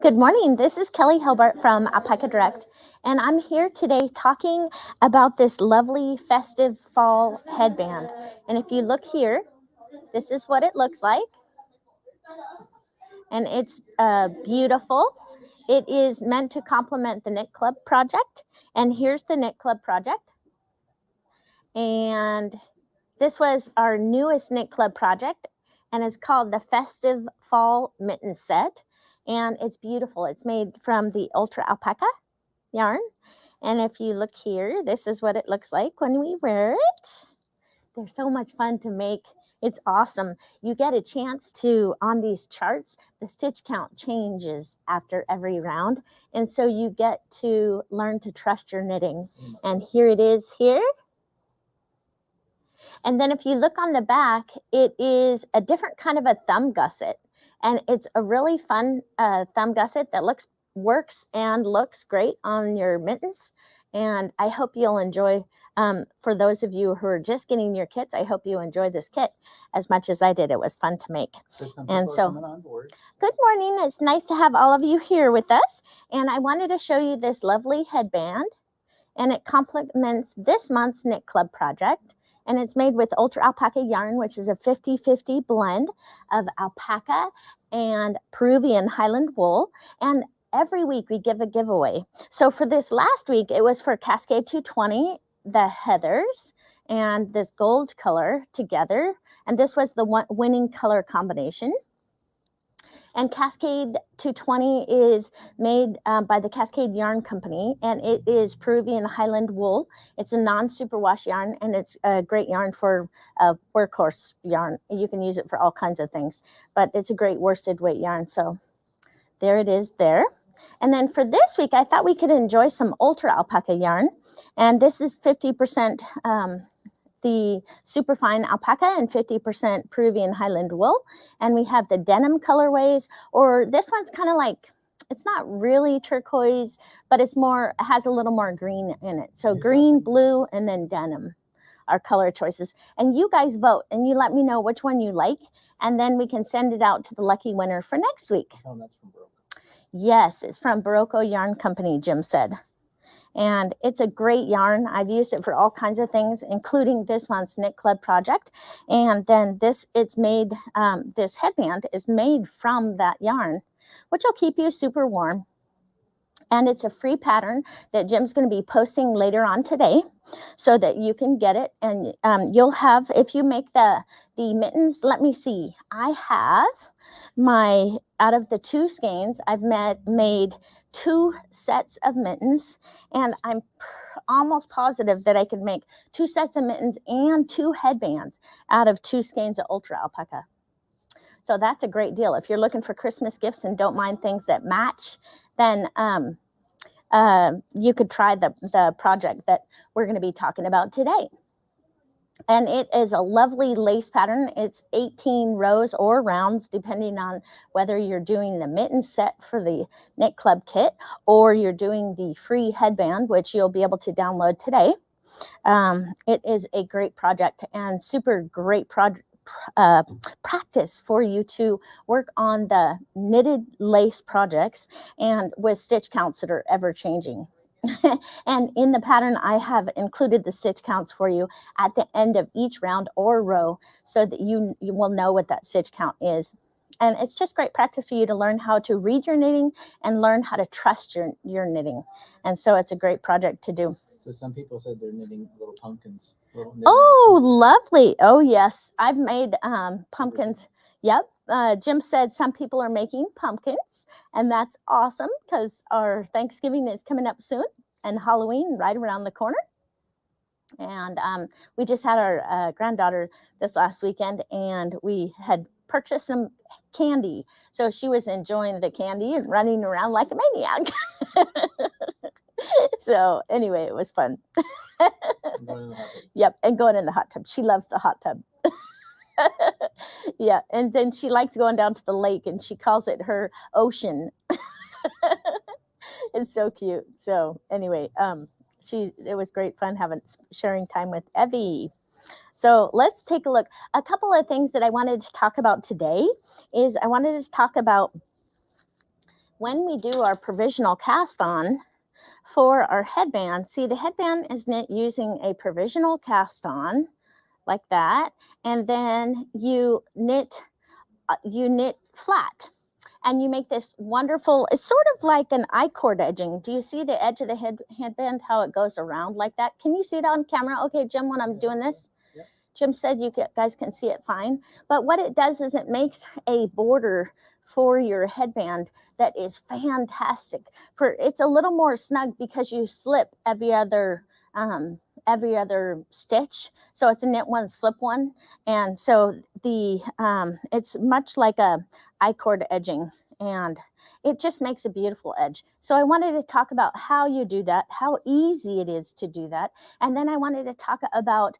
Good morning. This is Kelly Hilbert from Alpaca Direct, and I'm here today talking about this lovely festive fall headband. And if you look here, this is what it looks like, and it's beautiful. It is meant to complement the Knit Club project, and here's the Knit Club project. And this was our newest Knit Club project, and it's called the Festive Fall Mitten Set. And it's beautiful. It's made from the Ultra Alpaca yarn. And if you look here, this is what it looks like when we wear it. They're so much fun to make. It's awesome. You get a chance to, on these charts, the stitch count changes after every round. And so you get to learn to trust your knitting. And here it is here. And then if you look on the back, it is a different kind of a thumb gusset. And it's a really fun thumb gusset that works and looks great on your mittens. And I hope you'll enjoy, for those of you who are just getting your kits, I hope you enjoy this kit as much as I did. It was fun to make. And so, good morning. It's nice to have all of you here with us. And I wanted to show you this lovely headband. And it complements this month's Knit Club project. And it's made with Ultra Alpaca yarn, which is a 50-50 blend of alpaca and Peruvian Highland wool. And every week we give a giveaway. So for this last week, it was for Cascade 220, the heathers, and this gold color together. And this was the winning color combination. And Cascade 220 is made by the Cascade Yarn Company, and it is Peruvian Highland wool. It's a non-superwash yarn, and it's a great yarn for workhorse yarn. You can use it for all kinds of things, but it's a great worsted weight yarn. So there it is there. And then for this week, I thought we could enjoy some Ultra Alpaca yarn, and this is 50% the superfine alpaca and 50% Peruvian Highland wool. And we have the denim colorways, or this one's kind of like, it's not really turquoise, but it's more, it has a little more green in it. So green, blue, and then denim are color choices. And you guys vote and you let me know which one you like, and then we can send it out to the lucky winner for next week. Oh, that's from Barocco. Yes, it's from Barocco Yarn Company, Jim said. And it's a great yarn. I've used it for all kinds of things, including this month's Knit Club project. And then this headband is made from that yarn, which will keep you super warm. And it's a free pattern that Jim's going to be posting later on today so that you can get it. And you'll have, if you make the mittens, let me see. I have out of the 2 skeins, I've made 2 sets of mittens. And I'm almost positive that I could make 2 sets of mittens and 2 headbands out of 2 skeins of Ultra Alpaca. So that's a great deal. If you're looking for Christmas gifts and don't mind things that match, then you could try the project that we're going to be talking about today. And it is a lovely lace pattern. It's 18 rows or rounds, depending on whether you're doing the mitten set for the Knit Club kit or you're doing the free headband, which you'll be able to download today. It is a great project and super great practice for you to work on the knitted lace projects and with stitch counts that are ever changing. And in the pattern, I have included the stitch counts for you at the end of each round or row so that you will know what that stitch count is. And it's just great practice for you to learn how to read your knitting and learn how to trust your knitting. And so it's a great project to do. So some people said they're knitting little pumpkins. Oh, lovely. Oh, yes. I've made pumpkins. Yep. Jim said some people are making pumpkins, and that's awesome because our Thanksgiving is coming up soon and Halloween right around the corner. And we just had our granddaughter this last weekend, and we had purchased some candy. So she was enjoying the candy and running around like a maniac. So anyway, it was fun. Yep, and going in the hot tub. She loves the hot tub. Yeah, and then she likes going down to the lake, and she calls it her ocean. It's so cute. So anyway, it was great fun sharing time with Evie. So let's take a look. A couple of things that I wanted to talk about today is I wanted to talk about when we do our provisional cast on for our headband, see the headband is knit using a provisional cast on like that, and then you knit flat, and you make this wonderful, it's sort of like an I-cord edging. Do you see the edge of the headband, how it goes around like that? Can you see it on camera? Okay, Jim, when I'm doing this? Yep. Jim said you guys can see it fine. But what it does is it makes a border for your headband that is fantastic. It's a little more snug because you slip every other stitch. So it's a knit one, slip one. And so it's much like a I-cord edging, and it just makes a beautiful edge. So I wanted to talk about how you do that, how easy it is to do that. And then I wanted to talk about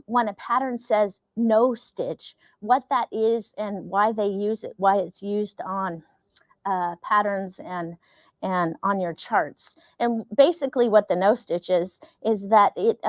when a pattern says no stitch, what that is and why they use it, why it's used on patterns and on your charts. And basically what the no stitch is that it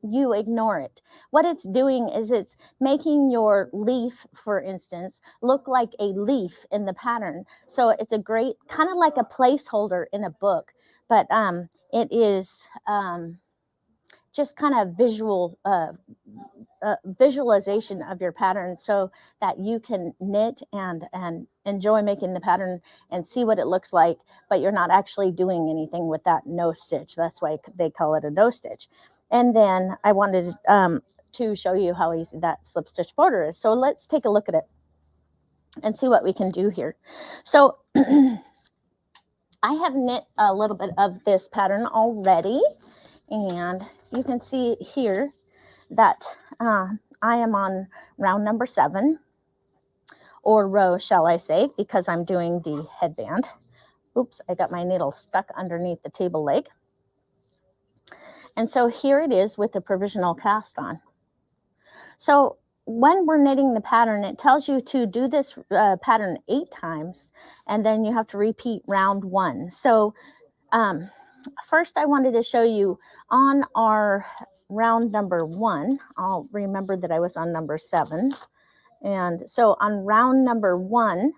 you ignore it. What it's doing is it's making your leaf, for instance, look like a leaf in the pattern. So it's a great, kind of like a placeholder in a book, but it is just kind of visualization of your pattern so that you can knit and enjoy making the pattern and see what it looks like, but you're not actually doing anything with that no stitch. That's why they call it a no stitch. And then I wanted to show you how easy that slip stitch border is. So let's take a look at it and see what we can do here. So I have knit a little bit of this pattern already, and you can see here that I am on round number 7, or row, shall I say, because I'm doing the headband. Oops, I got my needle stuck underneath the table leg. And so here it is with the provisional cast on. So when we're knitting the pattern, it tells you to do this pattern 8 times, and then you have to repeat round 1. So first I wanted to show you on our round number 1, I'll remember that I was on number 7. And so on round number 1,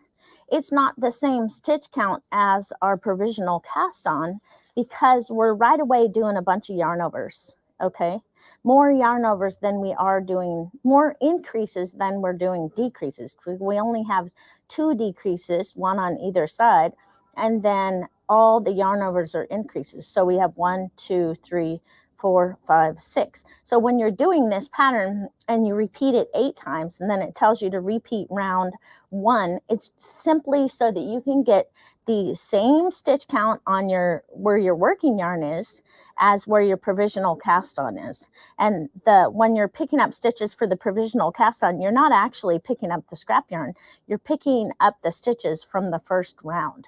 it's not the same stitch count as our provisional cast on because we're right away doing a bunch of yarn overs, okay? More yarn overs than we are doing, more increases than we're doing decreases. We only have 2 decreases, one on either side, and then all the yarn overs are increases. So we have 1, 2, 3, 4, 5, 6. So when you're doing this pattern and you repeat it 8 times, and then it tells you to repeat round 1, it's simply so that you can get the same stitch count on where your working yarn is as where your provisional cast on is. And when you're picking up stitches for the provisional cast on, you're not actually picking up the scrap yarn, you're picking up the stitches from the first round.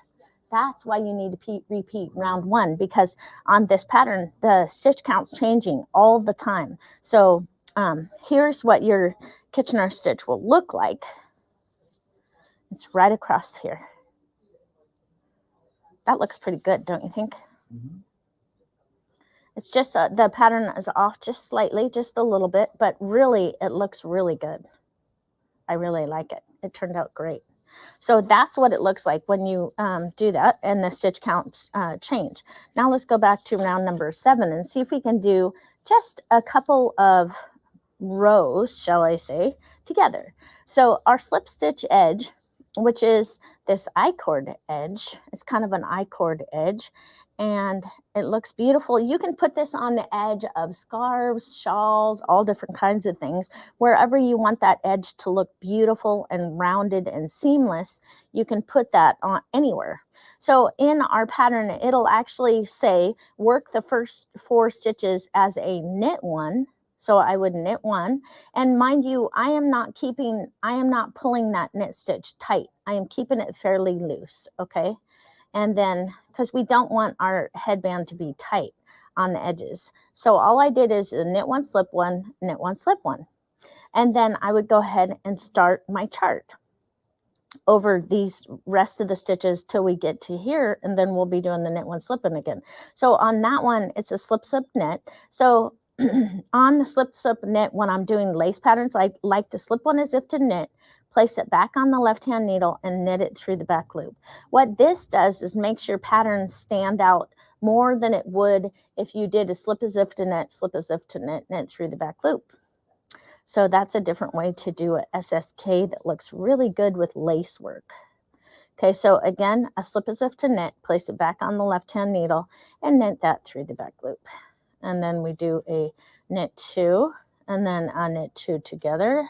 That's why you need to repeat round 1, because on this pattern, the stitch count's changing all the time. So here's what your Kitchener stitch will look like. It's right across here. That looks pretty good, don't you think? Mm-hmm. It's just the pattern is off just slightly, just a little bit, but really it looks really good. I really like it. It turned out great. So that's what it looks like when you do that, and the stitch counts change. Now let's go back to round number 7 and see if we can do just a couple of rows, shall I say, together. So our slip stitch edge, which is this I-cord edge, it's kind of an I-cord edge, and it looks beautiful. You can put this on the edge of scarves, shawls, all different kinds of things. Wherever you want that edge to look beautiful and rounded and seamless, you can put that on anywhere. So in our pattern, it'll actually say work the first 4 stitches as a knit one. So I would knit 1, and mind you, I am not pulling that knit stitch tight. I am keeping it fairly loose, okay? And then, because we don't want our headband to be tight on the edges. So all I did is knit 1, slip 1, knit 1, slip 1. And then I would go ahead and start my chart over these rest of the stitches till we get to here, and then we'll be doing the knit 1, slip 1 again. So on that one, it's a slip, slip, knit. So on the slip, slip, knit, when I'm doing lace patterns, I like to slip 1 as if to knit, place it back on the left-hand needle and knit it through the back loop. What this does is makes your pattern stand out more than it would if you did a slip as if to knit, slip as if to knit, knit through the back loop. So that's a different way to do a SSK that looks really good with lace work. Okay, so again, a slip as if to knit, place it back on the left-hand needle and knit that through the back loop. And then we do a knit 2 and then a knit 2 together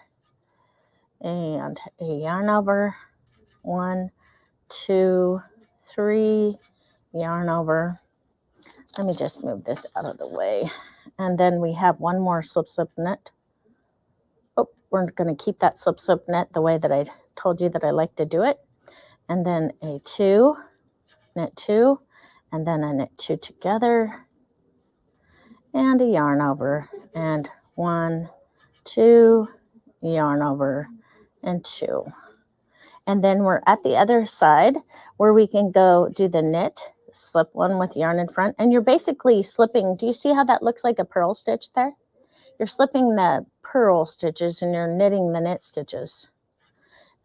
and a yarn over, 1, 2, 3, yarn over. Let me just move this out of the way. And then we have one more slip slip knit. Oh, we're going to keep that slip slip knit the way that I told you that I like to do it. And then a 2, knit 2, and then a knit 2 together and a yarn over, and 1, 2, yarn over, and 2. And then we're at the other side where we can go do the knit, slip 1 with yarn in front, and you're basically slipping. Do you see how that looks like a purl stitch there? You're slipping the purl stitches and you're knitting the knit stitches.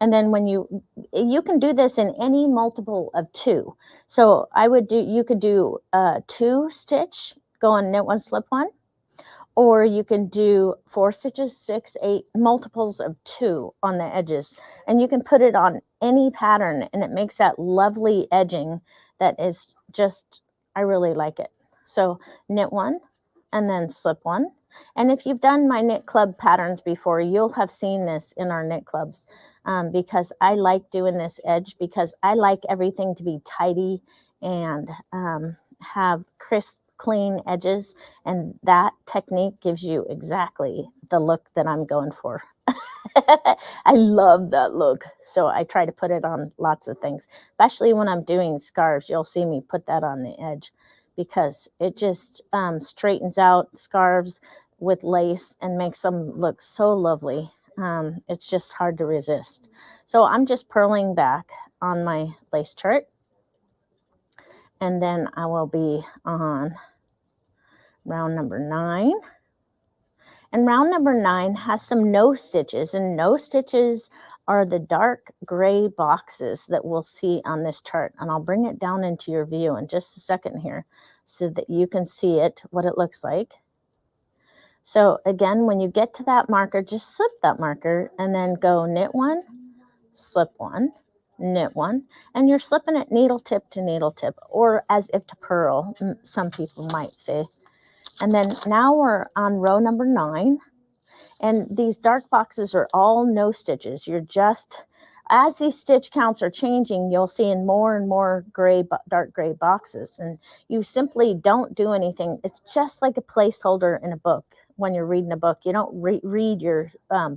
And then when you can do this in any multiple of 2. So you could do a 2 stitch, go and knit 1, slip 1, or you can do 4 stitches, 6, 8, multiples of 2 on the edges. And you can put it on any pattern and it makes that lovely edging that is just, I really like it. So knit 1 and then slip 1. And if you've done my knit club patterns before, you'll have seen this in our knit clubs because I like doing this edge because I like everything to be tidy and have crisp, clean edges. And that technique gives you exactly the look that I'm going for. I love that look. So I try to put it on lots of things, especially when I'm doing scarves. You'll see me put that on the edge because it just straightens out scarves with lace and makes them look so lovely. It's just hard to resist. So I'm just purling back on my lace chart. And then I will be on round number 9. And round number 9 has some no stitches, and no stitches are the dark gray boxes that we'll see on this chart. And I'll bring it down into your view in just a second here so that you can see it, what it looks like. So again, when you get to that marker, just slip that marker and then go knit 1, slip 1, knit 1, and you're slipping it needle tip to needle tip, or as if to purl, some people might say. And then now we're on row number 9, and these dark boxes are all no stitches. You're just, as these stitch counts are changing, you'll see in more and more dark gray boxes, and you simply don't do anything. It's just like a placeholder in a book. When you're reading a book, you don't read your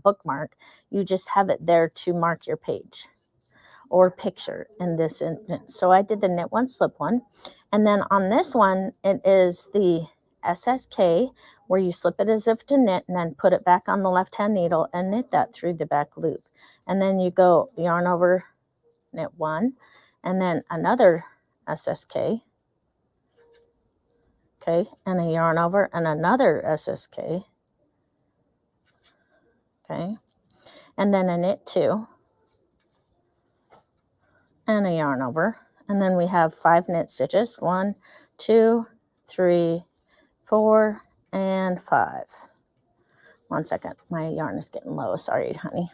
bookmark. You just have it there to mark your page or picture in this instance. So I did the knit 1, slip 1. And then on this one, it is the SSK where you slip it as if to knit and then put it back on the left-hand needle and knit that through the back loop. And then you go yarn over, knit 1, and then another SSK. Okay, and a yarn over and another SSK. Okay, and then a knit 2 and a yarn over, and then we have 5 knit stitches, 1, 2, 3, 4, and 5. 1 second, my yarn is getting low, sorry honey.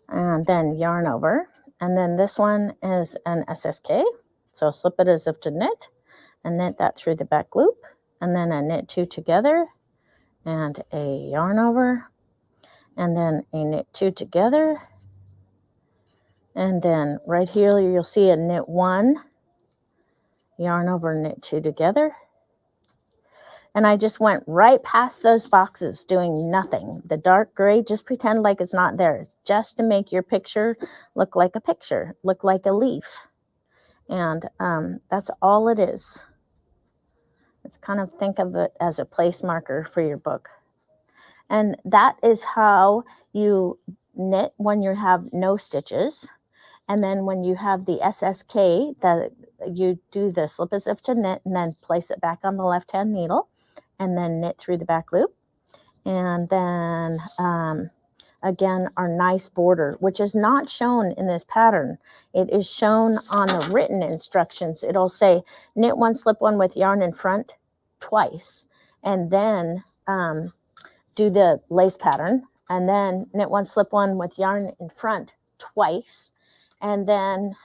And then yarn over, and then this one is an SSK, so slip it as if to knit and knit that through the back loop, and then a knit 2 together and a yarn over, and then a knit 2 together, and then right here you'll see a knit 1, yarn over, knit 2 together, and I just went right past those boxes doing nothing. The dark gray, just pretend like it's not there. It's just to make your picture look like a picture, look like a leaf, and that's all it is. It's kind of, think of it as a place marker for your book. And that is how you knit when you have no stitches. And then when you have the SSK, you do the slip as if to knit and then place it back on the left-hand needle and then knit through the back loop. And then again, our nice border, which is not shown in this pattern. It is shown on the written instructions. It'll say knit one, slip one with yarn in front twice, and then do the lace pattern, and then knit one, slip one with yarn in front twice, and then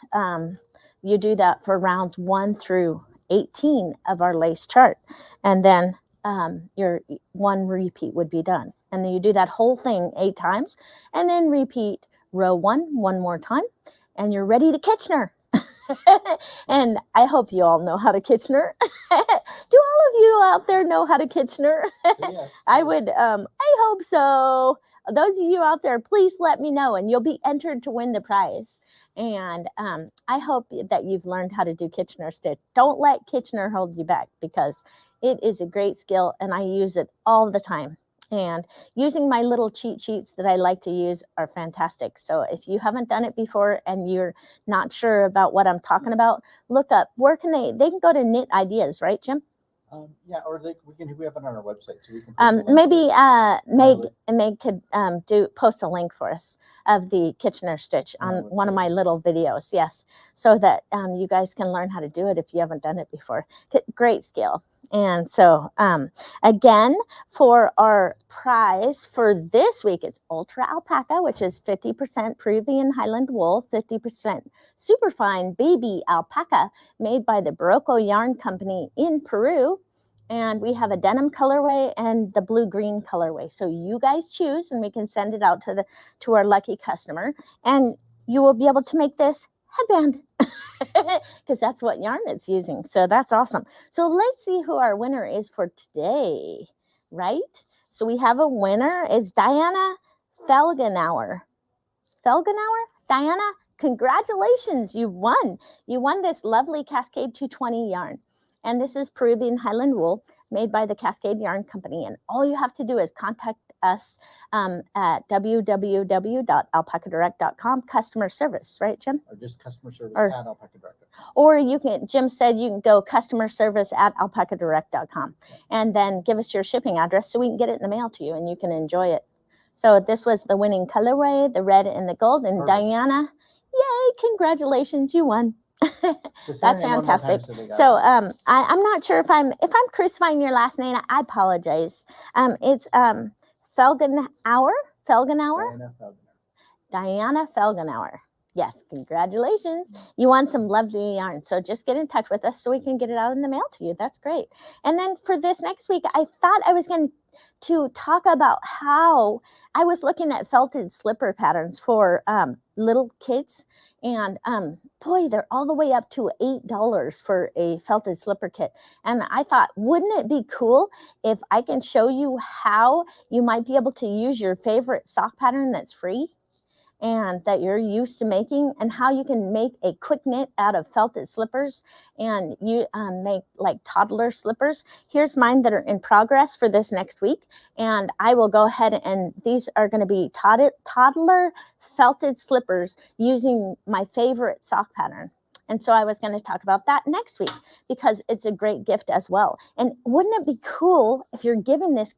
you do that for rounds 1 through 18 of our lace chart, and then your one repeat would be done. And then you do that whole thing 8 times, and then repeat row 1 one more time, and you're ready to Kitchener. And I hope you all know how to Kitchener. Do all of you out there know how to Kitchener? Yes, I yes. would, I hope so. Those of you out there, please let me know, and you'll be entered to win the prize. And I hope that you've learned how to do Kitchener stitch. Don't let Kitchener hold you back, because it is a great skill, and I use it all the time. And using my little cheat sheets that I like to use are fantastic. So if you haven't done it before and you're not sure about what I'm talking about, look up. Where can they can go to Knit Ideas, right, Jim? Yeah, or we have it on our website, so we can. Post a link Maybe to it. Meg could post a link for us of the Kitchener stitch on one of my little videos. Yes, so that you guys can learn how to do it if you haven't done it before. Great skill. And so again, for our prize for this week, it's Ultra Alpaca, which is 50% Peruvian Highland wool, 50% superfine baby alpaca, made by the Barroco Yarn Company in Peru. And we have a denim colorway and the blue-green colorway. So you guys choose, and we can send it out to our lucky customer. And you will be able to make this headband, because that's what yarn it's using. So that's awesome. So let's see who our winner is for today, right? So we have a winner. It's Diana Felgenauer. Diana, congratulations. You won. You won this lovely Cascade 220 yarn. And this is Peruvian Highland wool, made by the Cascade Yarn Company. And all you have to do is contact us at www.alpacadirect.com, customer service, right, Jim? Or just customer service at alpacadirect.com. Or you can, Jim said you can go customer service at alpacadirect.com, and then give us your shipping address so we can get it in the mail to you and you can enjoy it. So this was the winning colorway, the red and the gold. And Perfect. Diana, yay, congratulations, you won. That's fantastic. So I'm not sure if I'm crucifying your last name. I apologize. It's Felgenauer. Diana Felgenauer. Yes, congratulations. You won some lovely yarn. So just get in touch with us so we can get it out in the mail to you. That's great. And then for this next week, I thought I was going to talk about how I was looking at felted slipper patterns for little kids. And boy, they're all the way up to $8 for a felted slipper kit. And I thought, wouldn't it be cool if I can show you how you might be able to use your favorite sock pattern that's free and that you're used to making, and how you can make a quick knit out of felted slippers, and you make like toddler slippers. Here's mine that are in progress for this next week, and I will go ahead, and these are going to be toddler felted slippers using my favorite sock pattern. And so I was going to talk about that next week, because it's a great gift as well. And wouldn't it be cool if you're giving this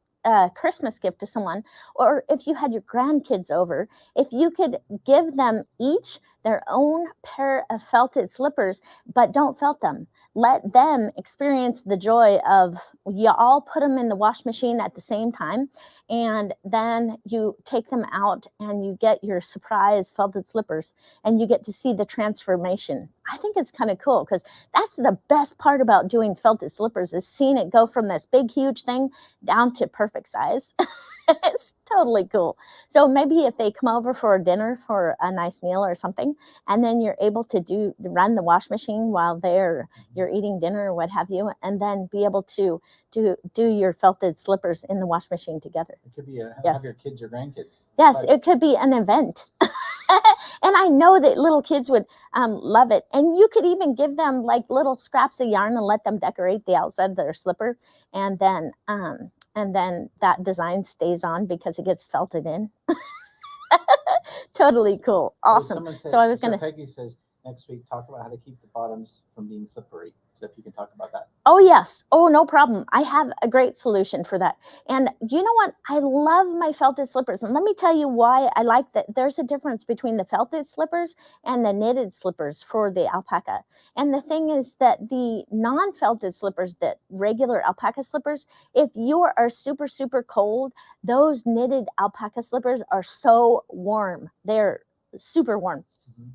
Christmas gift to someone, or if you had your grandkids over, if you could give them each their own pair of felted slippers, but don't felt them. Let them experience the joy of, you all put them in the wash machine at the same time, and then you take them out and you get your surprise felted slippers, and you get to see the transformation. I think it's kind of cool, because that's the best part about doing felted slippers, is seeing it go from this big, huge thing down to perfect size. It's totally cool. So maybe if they come over for dinner for a nice meal or something, and then you're able to run the wash machine while you're eating dinner or what have you, and then be able to do your felted slippers in the wash machine together. It could be Yes. Have your kids, your grandkids. Yes, it could be an event. And I know that little kids would love it. And you could even give them like little scraps of yarn and let them decorate the outside of their slipper. And then that design stays on because it gets felted in. Totally cool. Awesome. So I was going to... Peggy says next week, talk about how to keep the bottoms from being slippery. So if you can talk about that. Oh, yes. Oh, no problem. I have a great solution for that. And you know what? I love my felted slippers. And let me tell you why I like that. There's a difference between the felted slippers and the knitted slippers for the alpaca. And the thing is that the non-felted slippers, the regular alpaca slippers, if you are super, super cold, those knitted alpaca slippers are so warm. They're super warm. Mhm.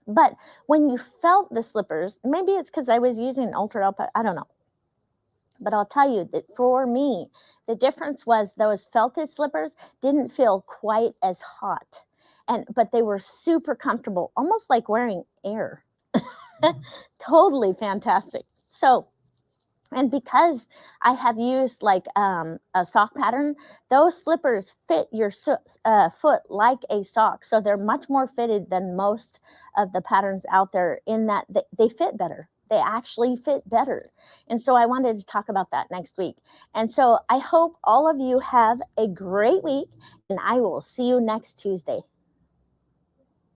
But when you felt the slippers, maybe it's because I was using ultra alpaca, I don't know. But I'll tell you that for me, the difference was those felted slippers didn't feel quite as hot. But they were super comfortable, almost like wearing air. Totally fantastic. So, and because I have used like a sock pattern, those slippers fit your foot like a sock. So they're much more fitted than most of the patterns out there in that they fit better. They actually fit better. And so I wanted to talk about that next week. And so I hope all of you have a great week, and I will see you next Tuesday.